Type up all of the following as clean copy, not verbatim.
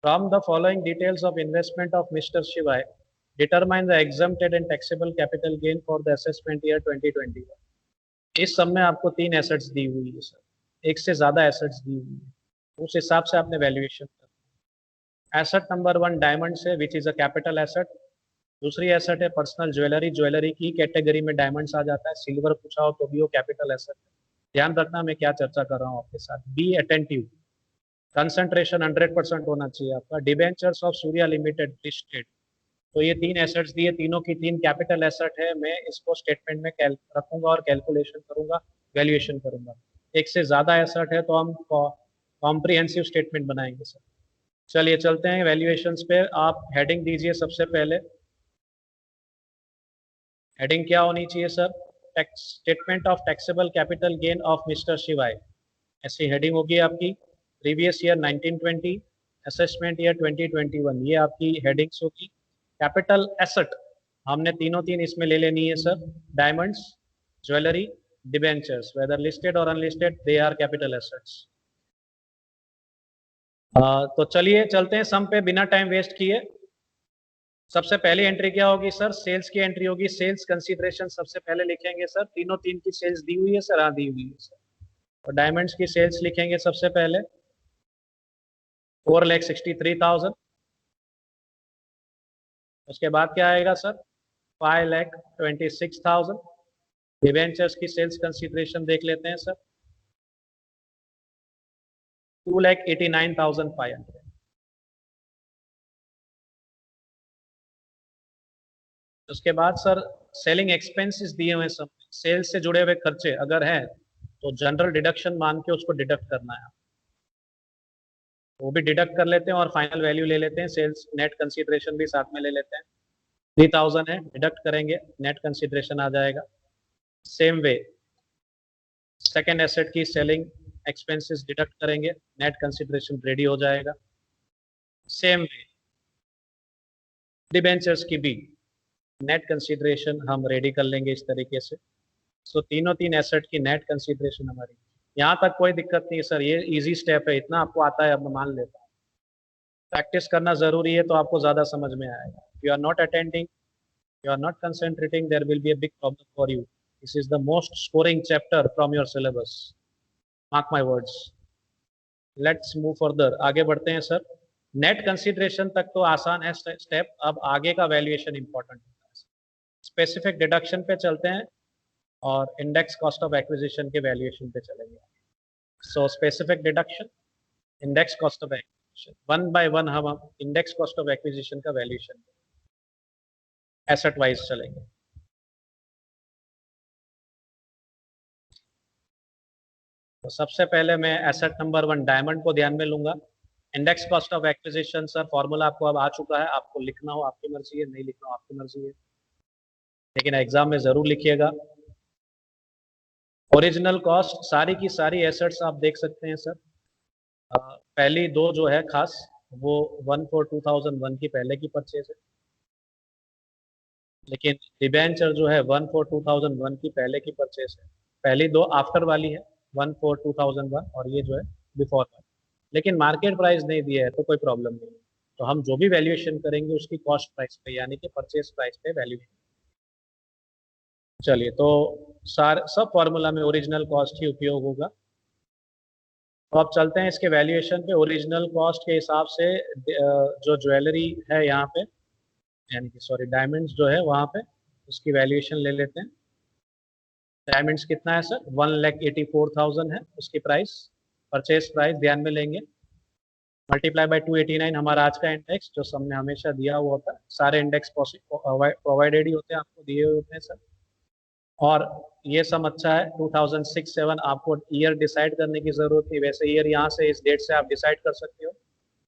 From the following details of investment of Mr. Shivai, determine the exempted and taxable capital gain for the assessment year 2021. इस सब में आपको 3 assets दी हुई है sir, एक से ज्यादा एसेट्स दी हुई है, उस हिसाब से आपने वैल्यूएशन करना। एसेट नंबर 1 डायमंड से, which is a capital asset. दूसरी एसेट है पर्सनल ज्वेलरी, ज्वेलरी की कैटेगरी में डायमंड्स आ जाता है, सिल्वर पूछा हो तो भी वो कैपिटल एसेट है। ध्यान रखना मैं क्या चर्चा कर रहा हूँ आपके साथ। बी अटेंटिव, कंसंट्रेशन 100% होना चाहिए आपका। Debentures of Surya limited listed, तो ये 3 एसेट्स दिए, तीनों की 3 कैपिटल एसेट है। मैं इसको स्टेटमेंट में रखूंगा और कैलकुलेशन करूंगा, वैल्यूएशन करूंगा। एक से ज्यादा एसेट है तो हम कॉम्प्रिहेंसिव स्टेटमेंट बनाएंगे सर। चलिए चलते हैं वैल्यूएशंस पे। आप हेडिंग दीजिए सबसे पहले। हेडिंग क्या होनी चाहिए sir? Statement of taxable capital gain of mister शिवाय, ऐसी हेडिंग होगी आपकी। प्रीवियस ईयर 1920, असेसमेंट ईयर 2021, ये आपकी हेडिंग्स होगी। कैपिटल एसेट हमने तीनों तीन इसमें ले लेनी है sir. Diamonds, jewellery, debentures, whether listed और unlisted, they are capital assets. तो चलिए चलते हैं सम पे बिना टाइम वेस्ट किए। सबसे पहली एंट्री क्या होगी सर? सेल्स की एंट्री होगी। सेल्स कंसीडरेशन सबसे पहले लिखेंगे सर। तीनों तीन की सेल्स दी हुई है सर? हाँ दी हुई है सर। और डायमंड्स की सेल्स लिखेंगे सबसे पहले 4,63,000। उसके बाद क्या आएगा सर? 5,26,000। डिवेंचर्स की सेल्स कंसीडरेशन देख लेते हैं सर, 2,89,500। उसके बाद सर सेलिंग एक्सपेंसेस दिए हुए सब, सेल्स से जुड़े हुए खर्चे अगर हैं तो जनरल डिडक्शन मान के उसको डिडक्ट करना है, वो भी डिडक्ट कर लेते हैं और फाइनल वैल्यू ले लेते हैं। सेल्स नेट कंसीडरेशन भी साथ में ले लेते हैं। 3,000 है, डिडक्ट करेंगे, नेट कंसीडरेशन आ जाएगा। सेम वे सेकेंड एसेट की सेलिंग एक्सपेंसेस डिडक्ट करेंगे, नेट कंसीडरेशन रेडी हो जाएगा। सेम वे डिबेंचर्स की भी नेट कंसीडरेशन हम रेडी कर लेंगे इस तरीके से। सो तीनों तीन एसेट की नेट कंसीडरेशन हमारी। यहाँ तक कोई दिक्कत नहीं है सर, ये इजी स्टेप है, इतना आपको आता है, अब मान लेता हूँ। प्रैक्टिस करना जरूरी है तो आपको ज्यादा समझ में आएगा। You are not attending, you are not concentrating, there will be a big problem for you. This is the most scoring chapter from your syllabus, mark my words. Let's move further, आगे बढ़ते हैं sir. Net consideration तक तो आसान है step, अब आगे का वैल्यूएशन इंपॉर्टेंट होता है। स्पेसिफिक डिडक्शन पे चलते हैं और इंडेक्स कॉस्ट ऑफ एक्विजिशन के वैल्यूएशन पे चलेंगे। So specific deduction, index cost of acquisition, one by one हम इंडेक्स कॉस्ट ऑफ एक्विजिशन का वैल्यूएशन एसेट वाइज चलेंगे। तो सबसे पहले मैं एसेट नंबर 1 डायमंड को ध्यान में लूंगा। Index cost of acquisition sir formula आपको अब आ चुका है, आपको लिखना हो आपकी मर्जी है, नहीं लिखना हो आपकी मर्जी है, लेकिन एग्जाम में जरूर लिखिएगा। ओरिजिनल कॉस्ट सारी की सारी एसेट्स आप देख सकते हैं सर। पहली दो जो है खास वो 1/4/2001 की पहले की परचेज है, लेकिन डिबेंचर जो है 1/4/2001 की पहले की परचेज है। पहली दो आफ्टर वाली है 1/4/2001 और ये जो है बिफोर वाली, लेकिन मार्केट प्राइस नहीं दिया है तो कोई प्रॉब्लम नहीं। तो हम जो भी वैल्यूएशन करेंगे उसकी कॉस्ट प्राइस पे यानी कि परचेज प्राइस पे वैल्यूएशन। चलिए तो सार सब फॉर्मूला में ओरिजिनल कॉस्ट ही उपयोग होगा। तो अब चलते हैं इसके वैल्यूएशन पे। ओरिजिनल कॉस्ट के हिसाब से जो ज्वेलरी है यहाँ पे, यानी कि सॉरी डायमंड्स जो है वहाँ पे, उसकी वैल्यूएशन ले लेते हैं। डायमंड्स कितना है सर? 1,84,000 है उसकी प्राइस। परचेज प्राइस ध्यान में लेंगे, मल्टीप्लाई बाय 289 हमारा आज का इंडेक्स जो सबने हमेशा दिया हुआ होता है। सारे इंडेक्स प्रोवाइडेड ही होते हैं, आपको दिए हुए होते हैं सर। और ये सब अच्छा है। 2006-7 आपको ईयर डिसाइड करने की जरूरत नहीं, वैसे ईयर यहाँ से इस डेट से आप डिसाइड कर सकते हो,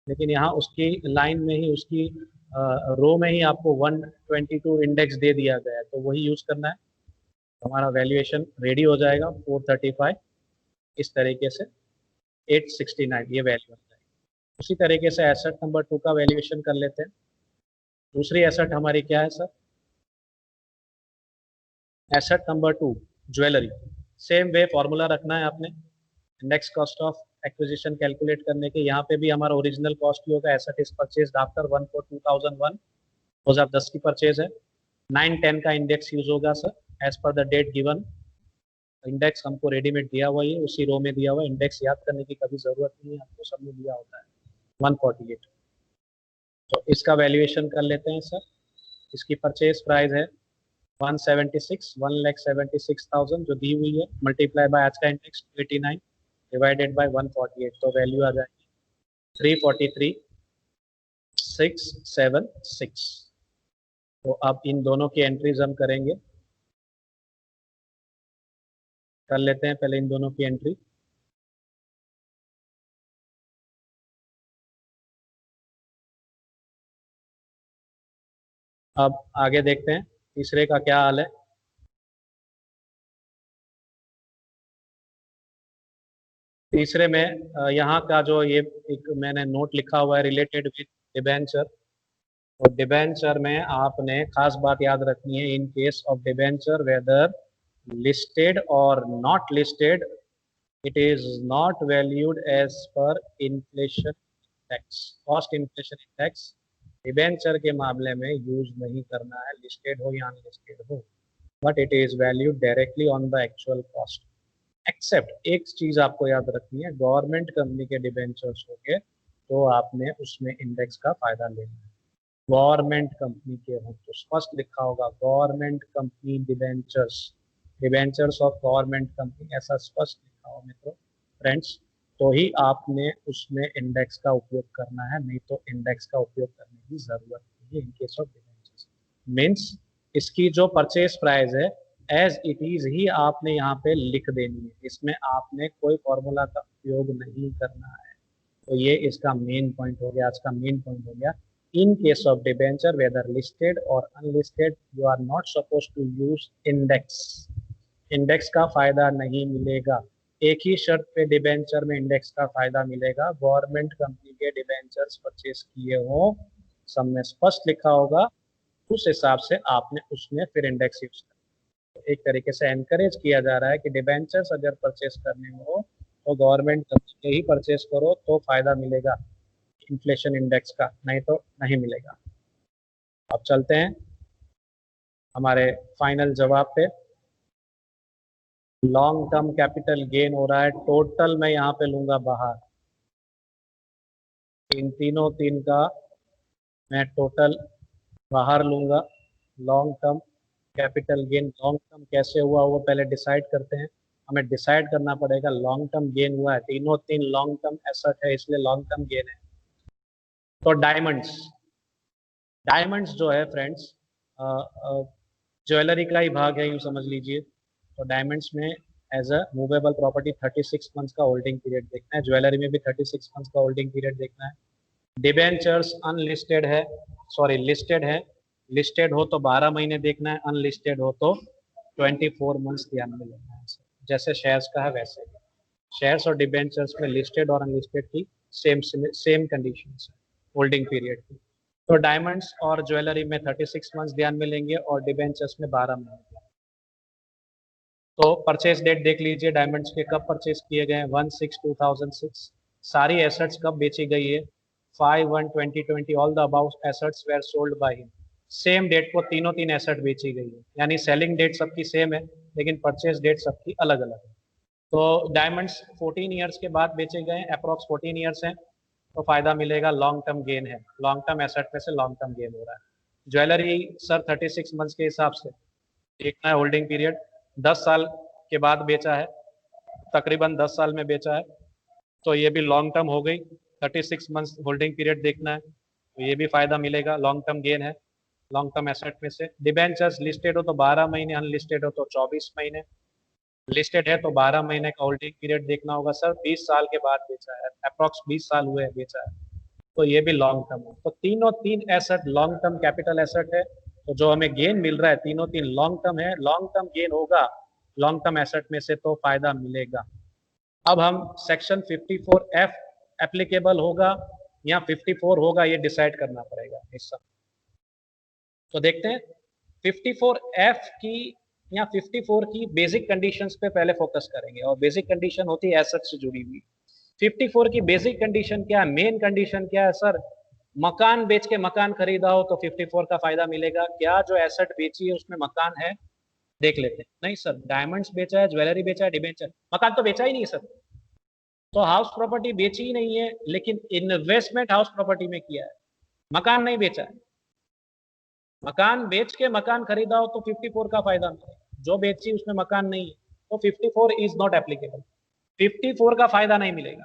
लेकिन यहाँ उसकी लाइन में ही उसकी रो में ही आपको 122 इंडेक्स दे दिया गया है, तो वही यूज करना है। हमारा वैल्यूएशन रेडी हो जाएगा 435 इस तरीके से 869 ये वैल्यू आता है। उसी तरीके से एसेट नंबर 2 का वैल्यूएशन कर लेते हैं। दूसरी एसेट हमारी क्या है sir? Asset number 2 jewellery. Same way formula रखना है आपने, index cost of acquisition calculate करने के, यहाँ पे भी हमारा ओरिजिनल कॉस्ट ही होगा, एसेट इज परचेज्ड आफ्टर 1/4/2001, 2010 की परचेज है। 9-10 का इंडेक्स यूज होगा sir as per the date given. Index हमको रेडीमेड दिया हुआ है, उसी रो में दिया हुआ है, इंडेक्स याद करने की कभी जरूरत नहीं है, आपको सब में दिया होता है 148। तो इसका वैल्यूएशन कर लेते हैं सर। इसकी परचेज प्राइस है 176,000 जो दी हुई है, मल्टीप्लाई बाय आज का इंडेक्स 289 डिवाइडेड बाय 148, तो वैल्यू आ जाएगी 343,676। तो अब इन दोनों की एंट्रीज हम करेंगे, कर लेते हैं पहले इन दोनों की एंट्री। अब आगे देखते हैं तीसरे का क्या हाल है। तीसरे में यहाँ का जो ये एक मैंने नोट लिखा हुआ है रिलेटेड विद डिबेंचर, और डिबेंचर में आपने खास बात याद रखनी है, in case of debenture whether listed or not listed, it is not valued as per inflation index, cost inflation index। Debenture के मामले में यूज नहीं करना है, लिस्टेड हो या अनलिस्टेड हो, but it is valued directly on the actual cost. Except एक चीज आपको याद रखनी है, गवर्नमेंट कंपनी के डिबेंचर्स हो गए तो आपने उसमें इंडेक्स का फायदा लेना है। गवर्नमेंट कंपनी के हो तो स्पष्ट लिखा होगा government company debentures, debentures of government company, ऐसा स्पष्ट लिखा हो मित्रों फ्रेंड्स, तो ही आपने उसमें इंडेक्स का उपयोग करना है, नहीं तो इंडेक्स का उपयोग करने की जरूरत नहीं है in case of debentures. Means इसकी जो परचेज प्राइस है एज इट इज ही आपने यहाँ पे लिख देनी है, इसमें आपने कोई फॉर्मूला का उपयोग नहीं करना है। तो ये इसका मेन पॉइंट हो गया, आज का मेन पॉइंट हो गया। In case of debenture, whether listed or unlisted, you are not supposed to use index। Index का फायदा नहीं मिलेगा। एक ही शर्त पे डिबेंचर में इंडेक्स का फायदा मिलेगा, गवर्नमेंट कंपनी के डिबेंचर्स परचेस किए हो, सब में स्पष्ट लिखा होगा, उस हिसाब से आपने उसमें फिर इंडेक्स यूज करना। तो एक तरीके से एनकरेज किया जा रहा है कि डिबेंचर्स अगर परचेस करने हो तो गवर्नमेंट कंपनी के ही परचेस करो तो फायदा मिलेगा इन्फ्लेशन इंडेक्स का, नहीं तो नहीं मिलेगा। अब चलते हैं हमारे फाइनल जवाब पे। लॉन्ग टर्म कैपिटल गेन हो रहा है, टोटल मैं यहाँ पे लूंगा बाहर, इन तीनों तीन का मैं टोटल बाहर लूंगा। Long term capital gain, long term कैसे हुआ वो पहले डिसाइड करते हैं। हमें डिसाइड करना पड़ेगा लॉन्ग टर्म गेन हुआ है, तीनों तीन लॉन्ग टर्म एसेट है इसलिए लॉन्ग टर्म गेन है। तो डायमंड्स, डायमंड्स जो है फ्रेंड्स ज्वेलरी का ही भाग है यूँ समझ लीजिए। तो डायमंड्स में as a movable property 36 months का होल्डिंग पीरियड देखना है, ज्वेलरी में भी 36 मंथ्स का होल्डिंग पीरियड देखना है। डिबेंचर्स अनलिस्टेड है, सॉरी लिस्टेड है, लिस्टेड हो तो 12 महीने देखना है, अनलिस्टेड हो तो 24 मंथ्स ध्यान में लेना है। जैसे शेयर्स का है वैसे शेयर्स और डिबेंचर्स में लिस्टेड और अनलिस्टेड की सेम कंडीशंस है होल्डिंग पीरियड की। तो डायमंड्स और ज्वेलरी में 36 मंथ्स ध्यान में लेंगे और डिबेंचर्स में 12 महीने। तो परचेज डेट देख लीजिए, डायमंड्स के कब परचेज किए गए हैं, 1/6/2006। सारी एसेट्स कब बेची गई है, 5/1/2020। All the about assets were sold by him. Same date को तीनों तीन एसेट बेची गई है, यानी सेलिंग डेट सबकी सेम है लेकिन परचेज डेट सबकी अलग अलग है। तो डायमंड्स 14 ईयर्स के बाद बेचे गए, अप्रॉक्स 14 ईयर्स हैं, तो फायदा मिलेगा, लॉन्ग टर्म गेन है, लॉन्ग टर्म एसेट में से लॉन्ग टर्म गेन हो रहा है। ज्वेलरी सर 36 मंथ्स के हिसाब से देखना है, होल्डिंग पीरियड 10 साल के बाद बेचा है, तकरीबन 10 साल में बेचा है, तो ये भी लॉन्ग टर्म हो गई। 36 मंथ्स होल्डिंग पीरियड देखना है तो ये भी फायदा मिलेगा, लॉन्ग टर्म गेन है लॉन्ग टर्म एसेट में से। डिबेंचर्स लिस्टेड हो तो 12 महीने, अनलिस्टेड हो तो 24 महीने, लिस्टेड है तो 12 महीने का होल्डिंग पीरियड देखना होगा सर। 20 साल के बाद बेचा है, अप्रॉक्स 20 साल हुए बेचा है, तो ये भी लॉन्ग टर्म है। तो तीनों तीन asset long term capital asset है, तो जो हमें गेन मिल रहा है तीनों तीन लॉन्ग टर्म है, लॉन्ग टर्म गेन होगा लॉन्ग टर्म एसेट में से तो फायदा मिलेगा। अब हम सेक्शन 54F एप्लीकेबल होगा या 54 होगा ये डिसाइड करना पड़ेगा इस सब। तो देखते हैं 54F की या 54 की बेसिक कंडीशंस पे पहले फोकस करेंगे, और बेसिक कंडीशन होती है एसेट से जुड़ी हुई। 54 की बेसिक कंडीशन क्या है, मेन कंडीशन क्या है सर? मकान बेच के मकान खरीदा हो तो 54 का फायदा मिलेगा। क्या जो एसेट बेची है उसमें मकान है? देख लेते हैं। नहीं सर, डायमंड्स बेचा है, ज्वेलरी बेचा है, डिबेंचर, मकान तो बेचा ही नहीं सर। तो हाउस प्रॉपर्टी बेची ही नहीं है, लेकिन इन्वेस्टमेंट हाउस प्रॉपर्टी में किया है, मकान नहीं बेचा है। मकान बेच के मकान खरीदा हो तो 54 का फायदा मिलेगा। जो बेची उसमें मकान नहीं है तो 54 इज नॉट एप्लीकेबल, 54 का फायदा नहीं मिलेगा।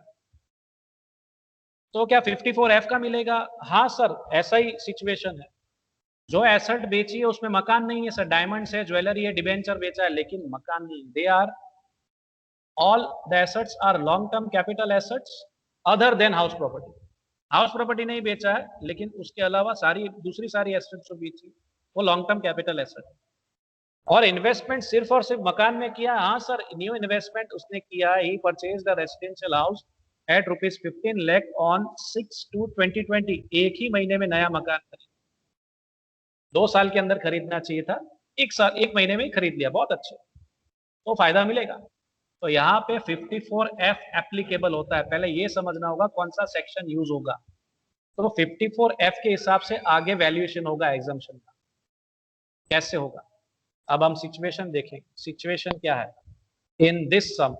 तो क्या 54F का मिलेगा? हाँ सर, ऐसा ही सिचुएशन है। जो एसेट बेची है उसमें मकान नहीं है सर, डायमंड्स है, ज्वेलरी है, डिबेंचर बेचा है, लेकिन मकान नहीं। They are all the assets are long term capital assets other than house property। House property नहीं बेचा है, लेकिन उसके अलावा सारी दूसरी सारी एसेट्स जो बेची वो लॉन्ग टर्म कैपिटल एसेट। और इन्वेस्टमेंट सिर्फ और सिर्फ मकान में किया? हाँ सर, न्यू इन्वेस्टमेंट उसने किया। He purchase the residential house at ₹15 lakh on 6/2/2020। एक ही महीने में नया मकान खरीदा। 2 साल के अंदर खरीदना चाहिए था, एक महीने में ही खरीद लिया, बहुत अच्छे, तो फायदा मिलेगा। तो यहाँ पे 54F एप्लीकेबल होता है। पहले ये समझना होगा कौन सा सेक्शन यूज होगा। तो 54F के हिसाब से आगे वैल्यूएशन होगा एग्जम्पशन का। कैसे होगा? अब हम सिचुएशन देखें। सिचुएशन क्या है? In this sum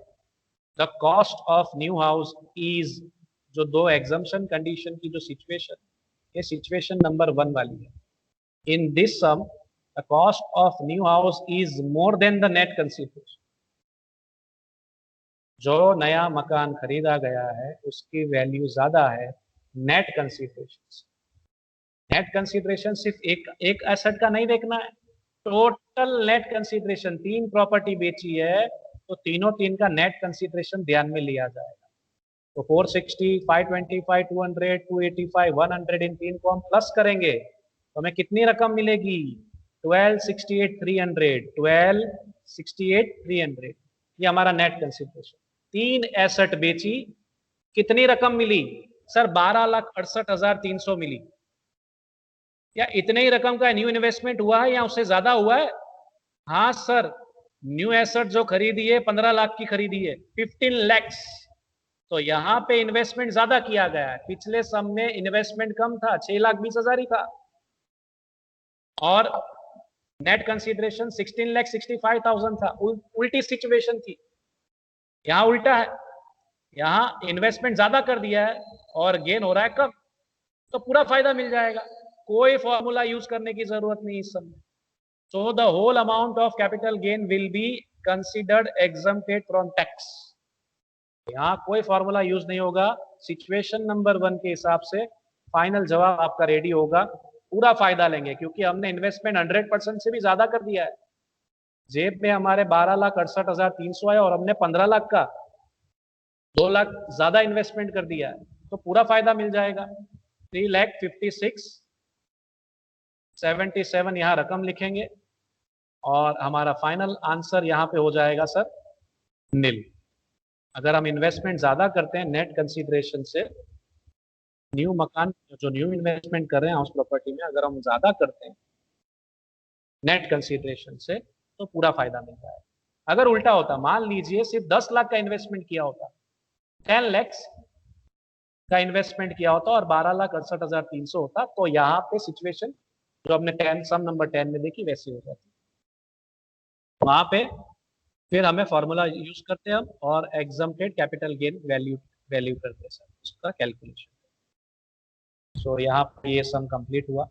the cost of new house is, जो दो एग्जम्पशन कंडीशन की जो सिचुएशन, ये सिचुएशन नंबर 1 वाली है। In this sum the cost of new house is more than the net consideration. जो नया मकान खरीदा गया है उसकी वैल्यू ज्यादा है नेट कंसिडरेशन। नेट कंसिडरेशन सिर्फ एक एसेट का नहीं देखना है, टोटल नेट कंसिडरेशन। 3 प्रॉपर्टी बेची है तो तीन का नेट कंसिडरेशन ध्यान में लिया जाएगा। तो 460, 525, 200, 285, 100 इन 3 को हम प्लस करेंगे तो हमें कितनी रकम मिलेगी? 1268,300, 1268,300। ये हमारा नेट कंसिडरेशन। 3 एसेट बेची, कितनी रकम मिली सर? 12,68,300 मिली। या इतने ही रकम का न्यू इन्वेस्टमेंट हुआ है या उससे ज्यादा हुआ है? हाँ सर, न्यू एसेट जो खरीदी है 15 लाख की खरीदी है, 15 लैक्स। तो यहाँ पे इन्वेस्टमेंट ज्यादा किया गया है। पिछले सम में इन्वेस्टमेंट कम था, 6,20,000 ही था, और नेट कंसीडरेशन 16,65,000 था। उल्टी सिचुएशन थी। यहाँ उल्टा है, यहाँ इन्वेस्टमेंट ज्यादा कर दिया है और गेन हो रहा है कम, तो पूरा फायदा मिल जाएगा। कोई फॉर्मूला यूज करने की जरूरत नहीं इस समय। So the whole amount of capital gain will be considered exempted from tax. यहाँ कोई फॉर्मूला यूज नहीं होगा। सिचुएशन नंबर 1 के हिसाब से फाइनल जवाब आपका रेडी होगा। पूरा फायदा लेंगे क्योंकि हमने इन्वेस्टमेंट 100% से भी ज्यादा कर दिया है। जेब में हमारे 12,68,300 आया और हमने 15 लाख का 2 लाख ज्यादा इन्वेस्टमेंट कर दिया है, तो पूरा फायदा मिल जाएगा। 3,56,77 यहाँ रकम लिखेंगे और हमारा फाइनल आंसर यहाँ पे हो जाएगा सर नील। अगर हम इन्वेस्टमेंट ज्यादा करते हैं नेट कंसीडरेशन से, न्यू मकान जो न्यू इन्वेस्टमेंट कर रहे हैं हाउस प्रॉपर्टी में, अगर हम ज्यादा करते हैं नेट कंसीडरेशन से तो पूरा फायदा मिलता है। अगर उल्टा होता, मान लीजिए सिर्फ 10 लाख का इन्वेस्टमेंट किया होता, 10 लाख का इन्वेस्टमेंट किया होता और 12,68,300 होता, तो यहाँ पे सिचुएशन जो हमने 10 सम नंबर 10 में देखी वैसी हो जाती। वहां पे फिर हमें फॉर्मूला यूज करते हैं हम और एग्जम्प्टेड कैपिटल गेन वैल्यू करते हैं सर उसका कैलकुलेशन। सो यहाँ पे ये सम कंप्लीट हुआ।